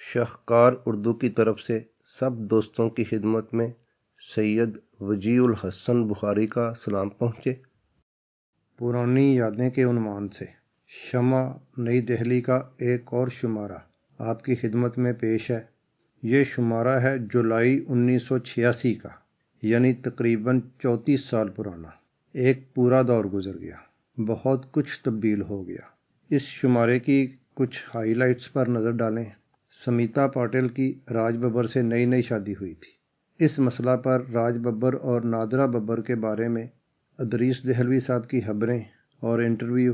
شاہکار اردو کی طرف سے سب دوستوں کی خدمت میں سید وجیہ الحسن بخاری کا سلام پہنچے۔ پرانی یادیں کے عنوان سے شمع نئی دہلی کا ایک اور شمارہ آپ کی خدمت میں پیش ہے۔ یہ شمارہ ہے جولائی 1986 کا، یعنی تقریباً 34 سال پرانا۔ ایک پورا دور گزر گیا، بہت کچھ تبدیل ہو گیا۔ اس شمارے کی کچھ ہائی لائٹس پر نظر ڈالیں۔ سمیتا پاٹل کی راج ببر سے نئی شادی ہوئی تھی۔ اس مسئلہ پر راج ببر اور نادرہ ببر کے بارے میں ادریس دہلوی صاحب کی خبریں اور انٹرویو،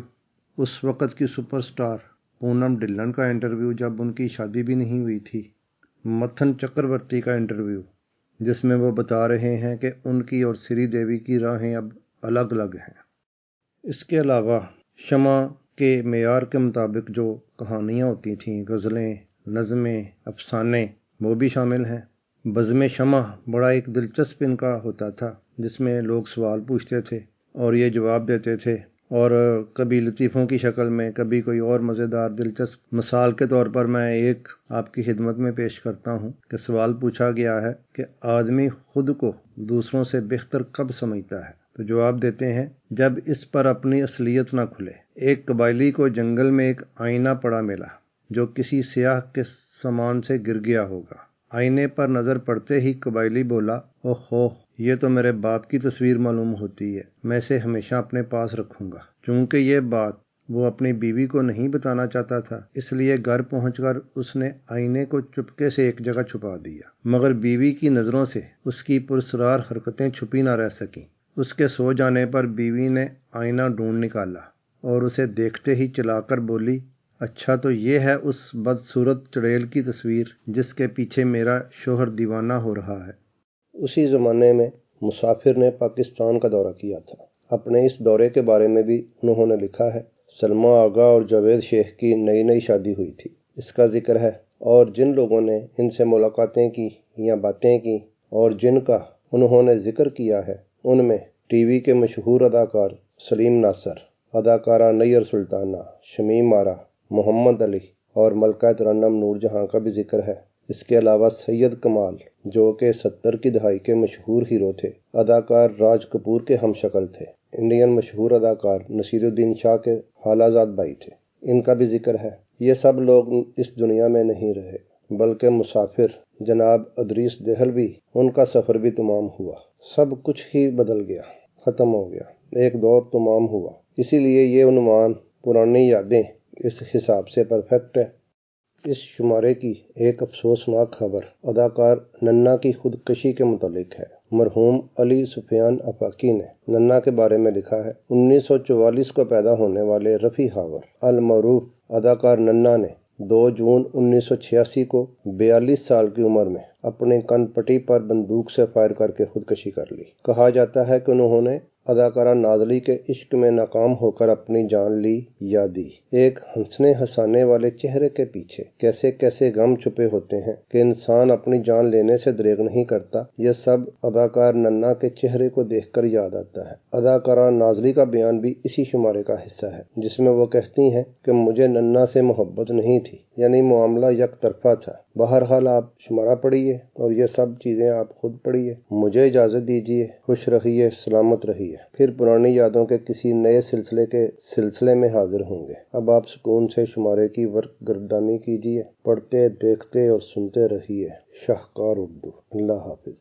اس وقت کی سپر سٹار پونم ڈھلن کا انٹرویو جب ان کی شادی بھی نہیں ہوئی تھی، متھن چکرورتی کا انٹرویو جس میں وہ بتا رہے ہیں کہ ان کی اور سری دیوی کی راہیں اب الگ الگ ہیں۔ اس کے علاوہ شمع کے معیار کے مطابق جو کہانیاں ہوتی تھیں، غزلیں، نظمیں، افسانے، وہ بھی شامل ہیں۔ بزم شمع بڑا ایک دلچسپ ان کا ہوتا تھا، جس میں لوگ سوال پوچھتے تھے اور یہ جواب دیتے تھے، اور کبھی لطیفوں کی شکل میں، کبھی کوئی اور مزیدار دلچسپ۔ مثال کے طور پر میں ایک آپ کی خدمت میں پیش کرتا ہوں کہ سوال پوچھا گیا ہے کہ آدمی خود کو دوسروں سے بہتر کب سمجھتا ہے؟ تو جواب دیتے ہیں جب اس پر اپنی اصلیت نہ کھلے۔ ایک قبائلی کو جنگل میں ایک آئینہ پڑا ملا جو کسی سیاہ کے سامان سے گر گیا ہوگا۔ آئینے پر نظر پڑتے ہی قبائلی بولا، اوہ یہ تو میرے باپ کی تصویر معلوم ہوتی ہے، میں اسے ہمیشہ اپنے پاس رکھوں گا۔ چونکہ یہ بات وہ اپنی بیوی کو نہیں بتانا چاہتا تھا، اس لیے گھر پہنچ کر اس نے آئینے کو چپکے سے ایک جگہ چھپا دیا، مگر بیوی کی نظروں سے اس کی پراسرار حرکتیں چھپی نہ رہ سکیں۔ اس کے سو جانے پر بیوی نے آئینہ ڈھونڈ نکالا اور اسے دیکھتے ہی چلا کر بولی، اچھا تو یہ ہے اس بدصورت چڑیل کی تصویر جس کے پیچھے میرا شوہر دیوانہ ہو رہا ہے۔ اسی زمانے میں مسافر نے پاکستان کا دورہ کیا تھا۔ اپنے اس دورے کے بارے میں بھی انہوں نے لکھا ہے، سلمیٰ آغا اور جاوید شیخ کی نئی شادی ہوئی تھی، اس کا ذکر ہے، اور جن لوگوں نے ان سے ملاقاتیں کی یا باتیں کی اور جن کا انہوں نے ذکر کیا ہے، ان میں ٹی وی کے مشہور اداکار سلیم ناصر، اداکارہ نیر سلطانہ، شمیم آرا، محمد علی اور ملکہ ترنم نور جہاں کا بھی ذکر ہے۔ اس کے علاوہ سید کمال جو کہ 70 کی دہائی کے مشہور ہیرو تھے، اداکار راج کپور کے ہم شکل تھے، انڈین مشہور اداکار نصیر الدین شاہ کے خالہ زاد بھائی تھے، ان کا بھی ذکر ہے۔ یہ سب لوگ اس دنیا میں نہیں رہے، بلکہ مسافر جناب ادریس دہلوی، ان کا سفر بھی تمام ہوا، سب کچھ ہی بدل گیا، ختم ہو گیا، ایک دور تمام ہوا۔ اسی لیے یہ عنوان پرانی یادیں اس حساب سے پرفیکٹ ہے۔ اس شمارے کی ایک افسوسناک خبر اداکار ننا کی خودکشی کے متعلق ہے۔ مرحوم علی سفیان آفاقی نے ننا کے بارے میں لکھا ہے، 1944 کو پیدا ہونے والے رفیع ہاور المعروف اداکار ننا نے 2 جون 1986 کو 42 سال کی عمر میں اپنے کن پٹی پر بندوق سے فائر کر کے خودکشی کر لی۔ کہا جاتا ہے کہ انہوں نے اداکارہ نازلی کے عشق میں ناکام ہو کر اپنی جان لی یا دی۔ ایک ہنسنے ہنسانے والے چہرے کے پیچھے کیسے کیسے غم چھپے ہوتے ہیں کہ انسان اپنی جان لینے سے دریغ نہیں کرتا، یہ سب اداکار ننا کے چہرے کو دیکھ کر یاد آتا ہے۔ اداکارہ نازلی کا بیان بھی اسی شمارے کا حصہ ہے، جس میں وہ کہتی ہیں کہ مجھے ننا سے محبت نہیں تھی، یعنی معاملہ یک طرفہ تھا۔ بہرحال آپ شمارہ پڑھیے اور یہ سب چیزیں آپ خود پڑھیے۔ مجھے اجازت دیجیے، خوش رہیے، سلامت رہیے۔ پھر پرانی یادوں کے کسی نئے سلسلے میں حاضر ہوں گے۔ اب آپ سکون سے شمارے کی ورق گردانی کیجیے، پڑھتے، دیکھتے اور سنتے رہیے۔ شاہکار اردو۔ اللہ حافظ۔